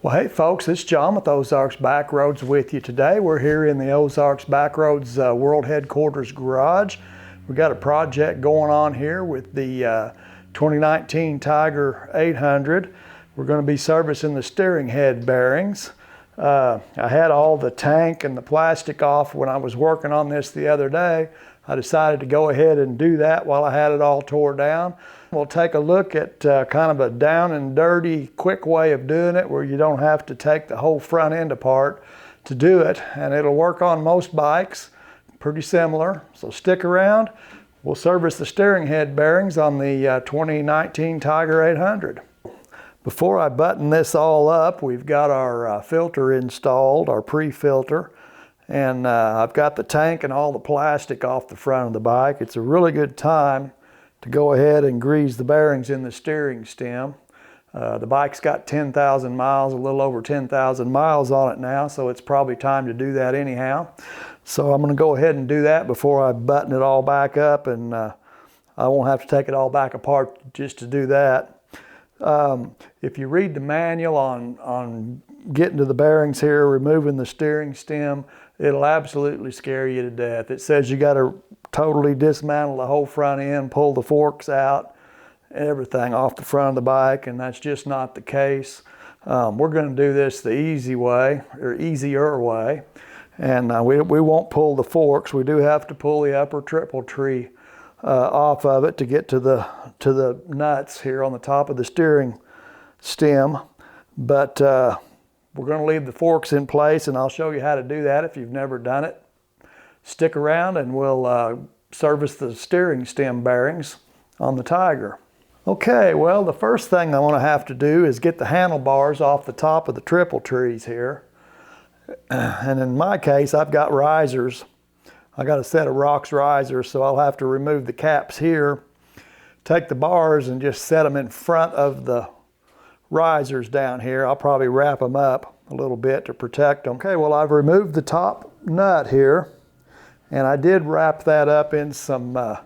Well, hey folks, it's John with Ozarks Backroads with you today. We're here in the Ozarks Backroads World Headquarters Garage. We've got a project going on here with the 2019 Tiger 800. We're going to be servicing the steering head bearings. I had all the tank and the plastic off when I was working on this the other day. I decided to go ahead and do that while I had it all tore down. We'll take a look at kind of a down and dirty, quick way of doing it where you don't have to take the whole front end apart to do it. And it'll work on most bikes, pretty similar. So stick around. We'll service the steering head bearings on the 2019 Tiger 800. Before I button this all up, we've got our filter installed, our pre-filter. And I've got the tank and all the plastic off the front of the bike. It's a really good time to go ahead and grease the bearings in the steering stem. The bike's got 10,000 miles, a little over 10,000 miles on it now, so it's probably time to do that anyhow. So I'm going to go ahead and do that before I button it all back up, and I won't have to take it all back apart just to do that. If you read the manual on getting to the bearings here, removing the steering stem, it'll absolutely scare you to death. It says you got to totally dismantle the whole front end, pull the forks out, everything off the front of the bike, and that's just not the case. We're going to do this the easy way, or easier way, and we won't pull the forks. We do have to pull the upper triple tree off of it to get to the nuts here on the top of the steering stem, but we're going to leave the forks in place, and I'll show you how to do that if you've never done it. Stick around and we'll service the steering stem bearings on the Tiger. Okay, well, the first thing I want to have to do is get the handlebars off the top of the triple trees here. And in my case, I've got risers. I got a set of Rox risers, so I'll have to remove the caps here, take the bars and just set them in front of the risers down here. I'll probably wrap them up a little bit to protect them. Okay, well, I've removed the top nut here, and I did wrap that up in some, I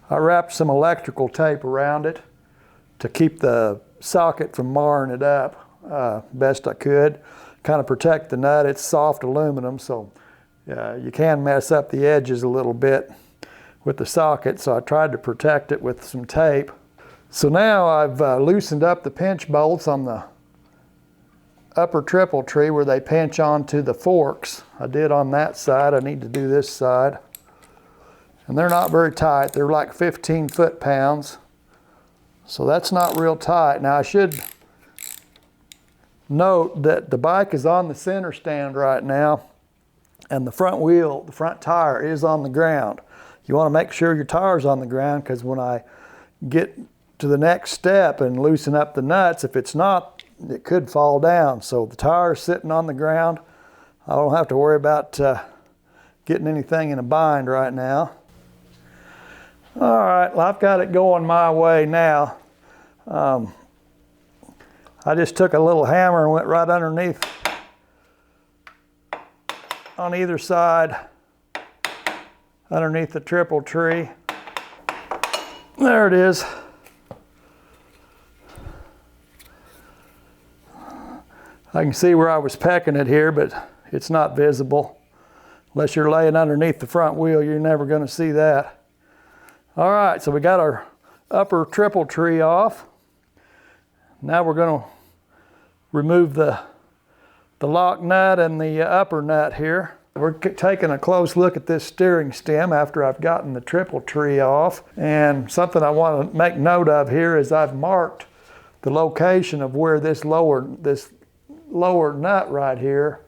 wrapped some electrical tape around it to keep the socket from marring it up best I could. Kind of protect the nut. It's soft aluminum, so you can mess up the edges a little bit with the socket, so I tried to protect it with some tape. So now I've loosened up the pinch bolts on the upper triple tree where they pinch onto the forks. I did on that side. I need to do this side. And they're not very tight. They're like 15 foot-pounds. So that's not real tight. Now I should note that the bike is on the center stand right now, and the front wheel, the front tire is on the ground. You want to make sure your tire's on the ground, because when I get to the next step and loosen up the nuts, if it's not, it could fall down. So the tire's sitting on the ground. I don't have to worry about getting anything in a bind right now. All right, well, I've got it going my way now. I just took a little hammer and went right underneath on either side, underneath the triple tree. There it is. I can see where I was pecking it here, but it's not visible. Unless you're laying underneath the front wheel, you're never going to see that. All right, so we got our upper triple tree off. Now we're going to remove the lock nut and the upper nut here. We're taking a close look at this steering stem after I've gotten the triple tree off. And something I want to make note of here is I've marked the location of where this lower nut right here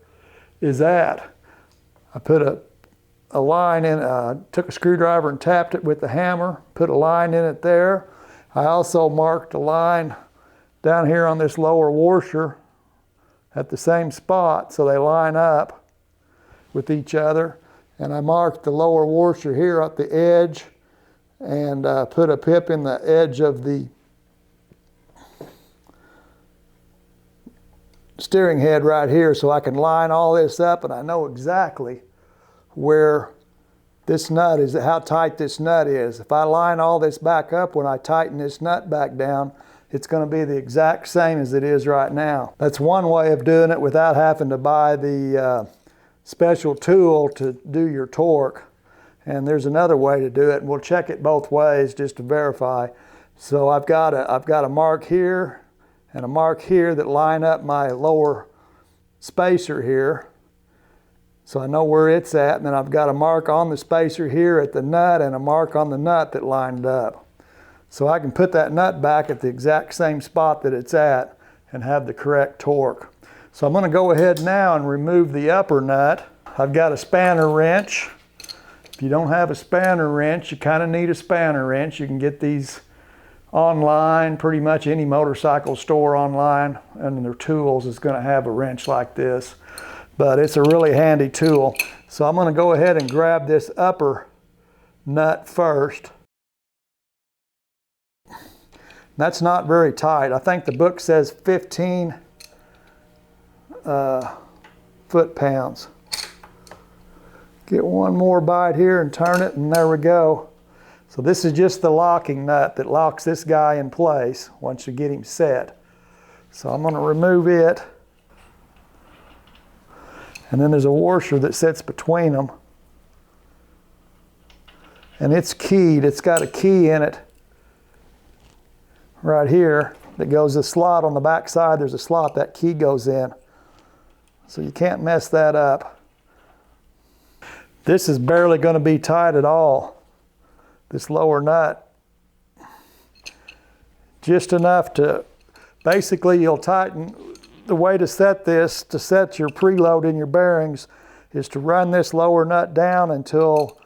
is at. I put a line in, took a screwdriver and tapped it with the hammer, put a line in it there. I also marked a line down here on this lower washer at the same spot so they line up with each other. And I marked the lower washer here at the edge and put a pip in the edge of the steering head right here so I can line all this up, and I know exactly where this nut is, how tight this nut is. If I line all this back up when I tighten this nut back down, it's going to be the exact same as it is right now. That's one way of doing it without having to buy the special tool to do your torque. And there's another way to do it, and we'll check it both ways just to verify. So I've got a mark here and a mark here that line up my lower spacer here. So I know where it's at, and then I've got a mark on the spacer here at the nut and a mark on the nut that lined up. So I can put that nut back at the exact same spot that it's at and have the correct torque. So I'm going to go ahead now and remove the upper nut. I've got a spanner wrench. If you don't have a spanner wrench, you kind of need a spanner wrench. You can get these online, pretty much any motorcycle store online, and their tools is going to have a wrench like this. But it's a really handy tool. So I'm going to go ahead and grab this upper nut first. That's not very tight. I think the book says 15 foot-pounds. Get one more bite here and turn it, and there we go. So this is just the locking nut that locks this guy in place once you get him set. So I'm going to remove it. And then there's a washer that sits between them. And it's keyed. It's got a key in it right here that goes a slot on the back side. There's a slot that key goes in. So you can't mess that up. This is barely going to be tight at all. This lower nut. Just enough to, basically you'll tighten. The way to set this, to set your preload in your bearings, is to run this lower nut down until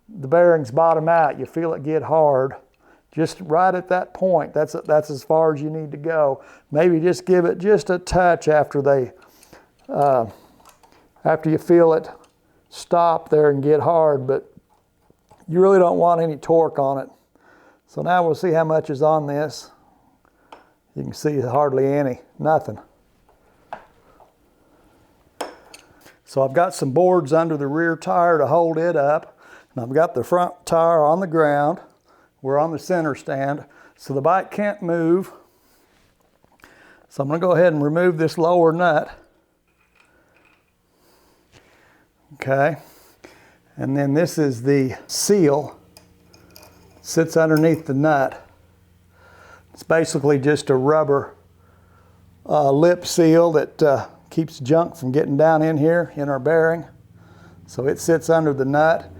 the bearings bottom out. You feel it get hard. Just right at that point. That's as far as you need to go. Maybe just give it just a touch after you feel it stop there and get hard, but you really don't want any torque on it. So now we'll see how much is on this. You can see hardly any, nothing. So I've got some boards under the rear tire to hold it up, and I've got the front tire on the ground. We're on the center stand, so the bike can't move. So I'm going to go ahead and remove this lower nut. Okay, and then this is the seal. It sits underneath the nut. It's basically just a rubber lip seal that keeps junk from getting down in here in our bearing. So it sits under the nut.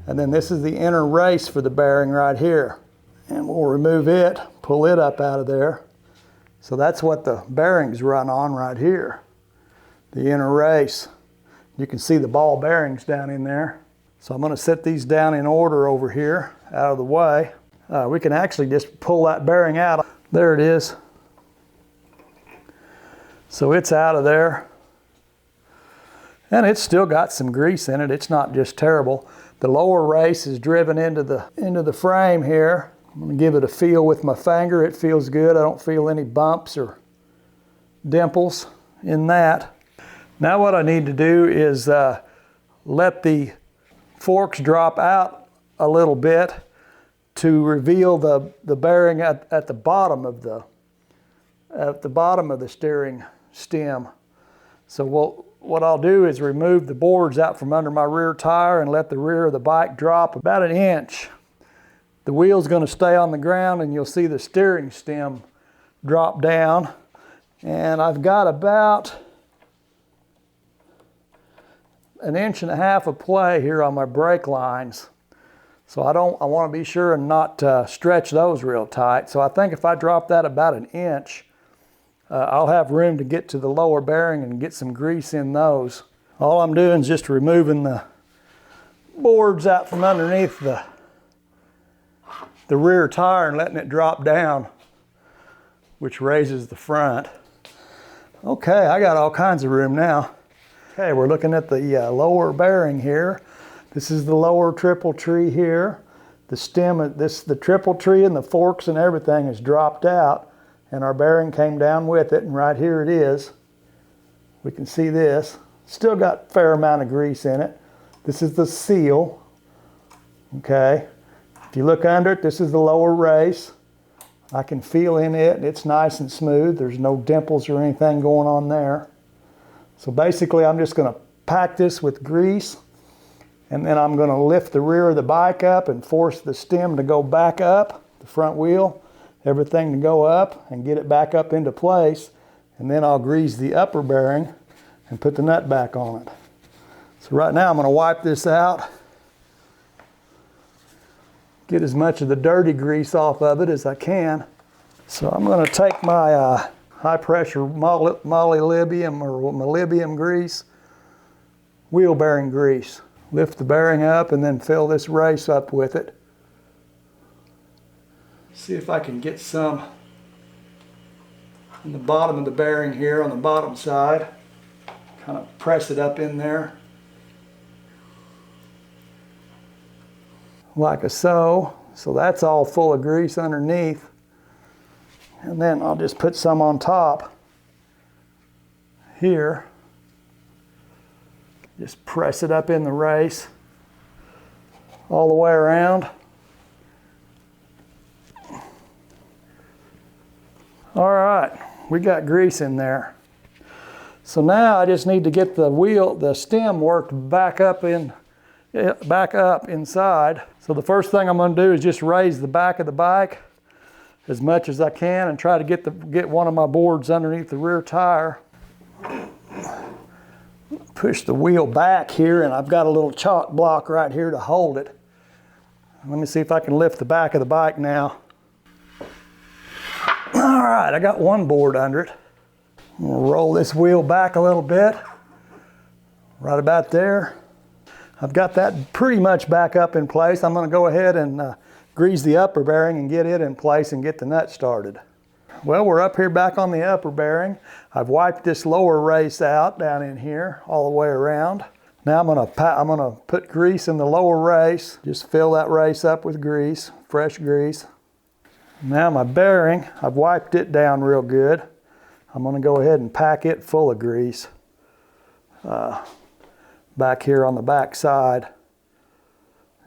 And then this is the inner race for the bearing right here. And we'll remove it, pull it up out of there. So that's what the bearings run on right here, the inner race. You can see the ball bearings down in there. So I'm going to set these down in order over here, out of the way. We can actually just pull that bearing out. There it is. So it's out of there. And it's still got some grease in it. It's not just terrible. The lower race is driven into the frame here. I'm going to give it a feel with my finger. It feels good. I don't feel any bumps or dimples in that. Now what I need to do is let the forks drop out a little bit to reveal the bearing at the bottom of the steering stem. So what I'll do is remove the boards out from under my rear tire and let the rear of the bike drop about 1 inch. The wheel's going to stay on the ground, and you'll see the steering stem drop down. And I've got about 1.5 inches of play here on my brake lines. So I want to be sure and not stretch those real tight. So I think if I drop that about 1 inch, I'll have room to get to the lower bearing and get some grease in those. All I'm doing is just removing the boards out from underneath the rear tire and letting it drop down, which raises the front. Okay, I got all kinds of room now. Okay, we're looking at the lower bearing here. This is the lower triple tree here. The stem, the triple tree and the forks and everything is dropped out, and our bearing came down with it, and right here it is. We can see this. Still got a fair amount of grease in it. This is the seal. Okay. If you look under it, this is the lower race. I can feel in it, and it's nice and smooth. There's no dimples or anything going on there. So basically, I'm just going to pack this with grease, and then I'm going to lift the rear of the bike up and force the stem to go back up, the front wheel, everything to go up and get it back up into place. And then I'll grease the upper bearing and put the nut back on it. So right now I'm going to wipe this out, get as much of the dirty grease off of it as I can. So I'm going to take my high pressure molybdenum or molybdenum grease, wheel bearing grease. Lift the bearing up and then fill this race up with it. See if I can get some in the bottom of the bearing here on the bottom side. Kind of press it up in there. Like so. So that's all full of grease underneath. And then I'll just put some on top here. Just press it up in the race all the way around. All right, we got grease in there. So now I just need to get the stem worked back up inside. So the first thing I'm going to do is just raise the back of the bike as much as I can and try to get one of my boards underneath the rear tire. Push the wheel back here, and I've got a little chalk block right here to hold it. Let me see if I can lift the back of the bike now. All right, I got one board under it. I'm gonna roll this wheel back a little bit, right about there. I've got that pretty much back up in place. I'm gonna go ahead and grease the upper bearing and get it in place and get the nut started. Well, we're up here back on the upper bearing. I've wiped this lower race out down in here all the way around. Now I'm gonna put grease in the lower race. Just fill that race up with grease, fresh grease. Now my bearing, I've wiped it down real good. I'm gonna go ahead and pack it full of grease back here on the back side.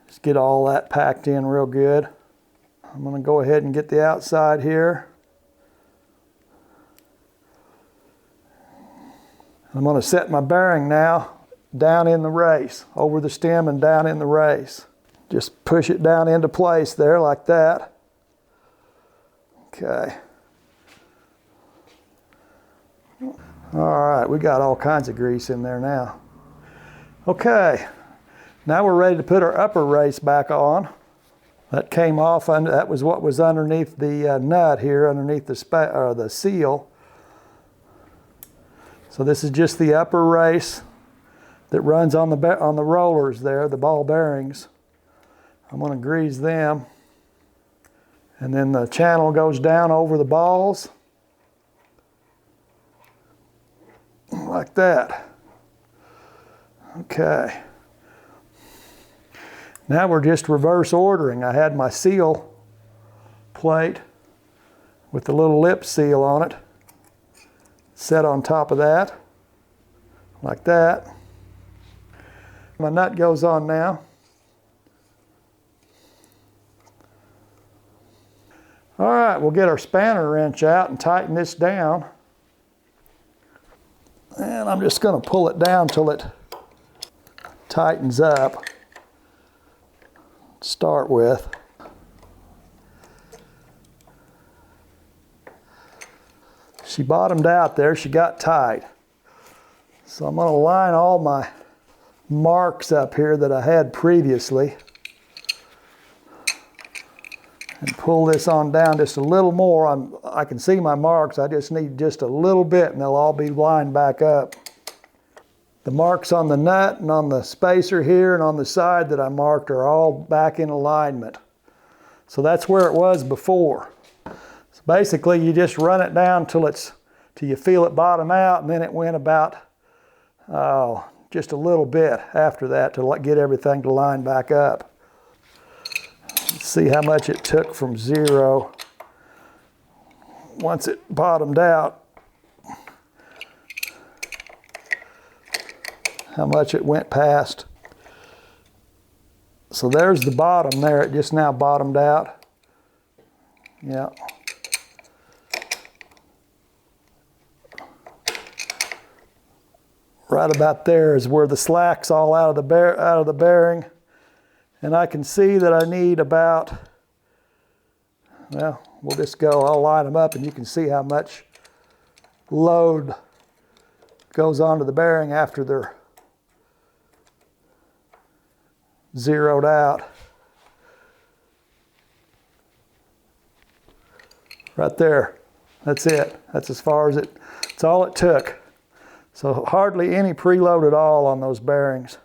Just get all that packed in real good. I'm gonna go ahead and get the outside here. I'm going to set my bearing now down in the race, over the stem and down in the race. Just push it down into place there like that. Okay. All right, we got all kinds of grease in there now. Okay, now we're ready to put our upper race back on. That came off, that was what was underneath the nut here, underneath the seal. So this is just the upper race that runs on the rollers there, the ball bearings. I'm going to grease them. And then the channel goes down over the balls. Like that. Okay. Now we're just reverse ordering. I had my seal plate with the little lip seal on it set on top of that, like that. My nut goes on now. All right, we'll get our spanner wrench out and tighten this down. And I'm just going to pull it down till it tightens up to start with. She bottomed out there, she got tight. So I'm going to line all my marks up here that I had previously and pull this on down just a little more. I can see my marks, I just need just a little bit and they'll all be lined back up. The marks on the nut and on the spacer here and on the side that I marked are all back in alignment. So that's where it was before. So basically you just run it down till you feel it bottom out, and then it went about just a little bit after that to get everything to line back up. Let's see how much it took from zero once it bottomed out. How much it went past. So there's the bottom there. It just now bottomed out. Yeah. Right about there is where the slack's all out of the bearing. And I can see that I need about, well, we'll just go, I'll line them up and you can see how much load goes onto the bearing after they're zeroed out. Right there, that's it. That's as far as it's all it took. So hardly any preload at all on those bearings.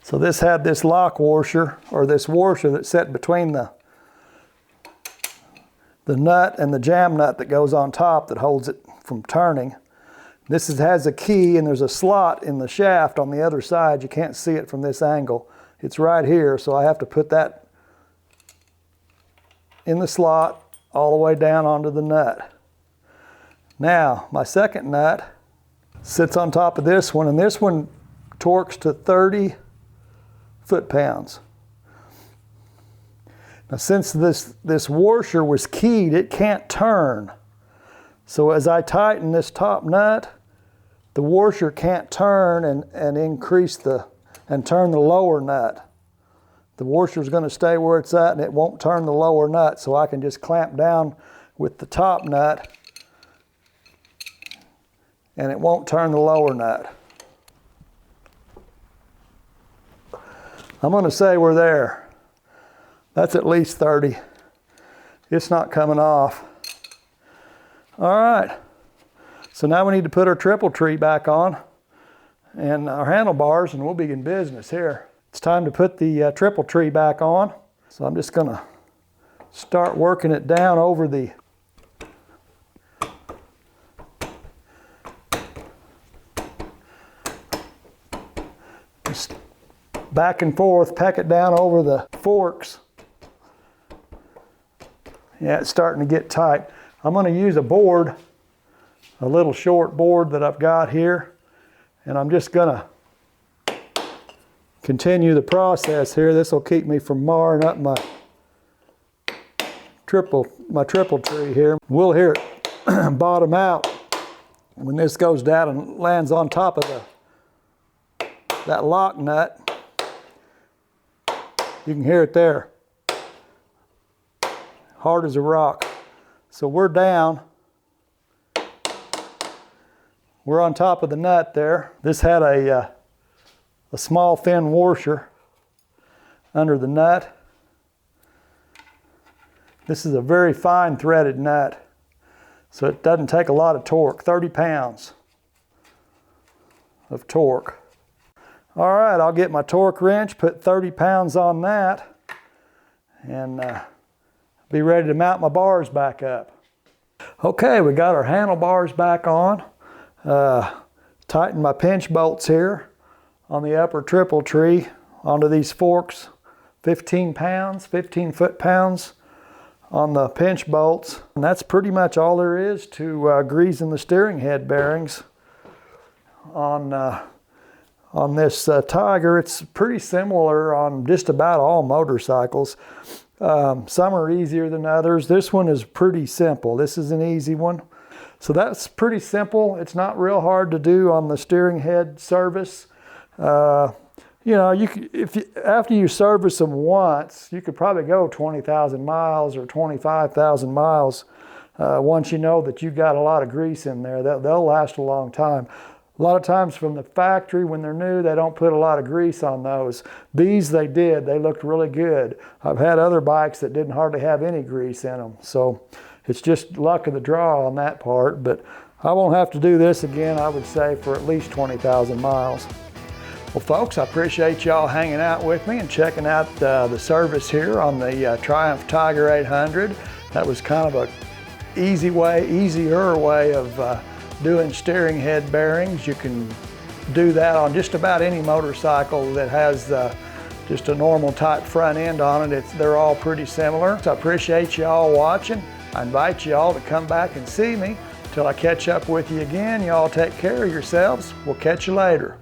So this had this lock washer, or this washer that's set between the nut and the jam nut that goes on top that holds it from turning. This has a key, and there's a slot in the shaft on the other side. You can't see it from this angle. It's right here, so I have to put that in the slot all the way down onto the nut. Now, my second nut sits on top of this one, and this one torques to 30 foot-pounds. Now, since this washer was keyed, it can't turn. So as I tighten this top nut, the washer can't turn and increase and turn the lower nut. The washer's going to stay where it's at and it won't turn the lower nut, so I can just clamp down with the top nut and it won't turn the lower nut. I'm going to say we're there. That's at least 30. It's not coming off. All right. So now we need to put our triple tree back on and our handlebars, and we'll be in business here. It's time to put the triple tree back on. So I'm just gonna start working it down over the just back and forth, peck it down over the forks. Yeah, it's starting to get tight. I'm gonna use a board, a little short board that I've got here, and I'm just gonna continue the process here. This will keep me from marring up my triple tree here. We'll hear it bottom out when this goes down and lands on top of that lock nut. You can hear it there. Hard as a rock. So we're down. We're on top of the nut there. This had a small thin washer under the nut. This is a very fine threaded nut, so it doesn't take a lot of torque, 30 pounds of torque. All right, I'll get my torque wrench, put 30 pounds on that, and be ready to mount my bars back up. Okay, we got our handlebars back on. Tighten my pinch bolts here on the upper triple tree onto these forks, 15 foot-pounds on the pinch bolts. And that's pretty much all there is to greasing the steering head bearings on this Tiger. It's pretty similar on just about all motorcycles. Some are easier than others. This one is pretty simple. This is an easy one. So that's pretty simple. It's not real hard to do on the steering head service. You know, after you service them once, you could probably go 20,000 miles or 25,000 miles once you know that you've got a lot of grease in there. They'll last a long time. A lot of times from the factory, when they're new, they don't put a lot of grease on those. These they did. They looked really good. I've had other bikes that didn't hardly have any grease in them. So it's just luck of the draw on that part. But I won't have to do this again, I would say, for at least 20,000 miles. Well, folks, I appreciate y'all hanging out with me and checking out the service here on the Triumph Tiger 800. That was kind of a easier way of doing steering head bearings. You can do that on just about any motorcycle that has just a normal type front end on it. They're all pretty similar. So I appreciate y'all watching. I invite y'all to come back and see me. Till I catch up with you again, y'all take care of yourselves. We'll catch you later.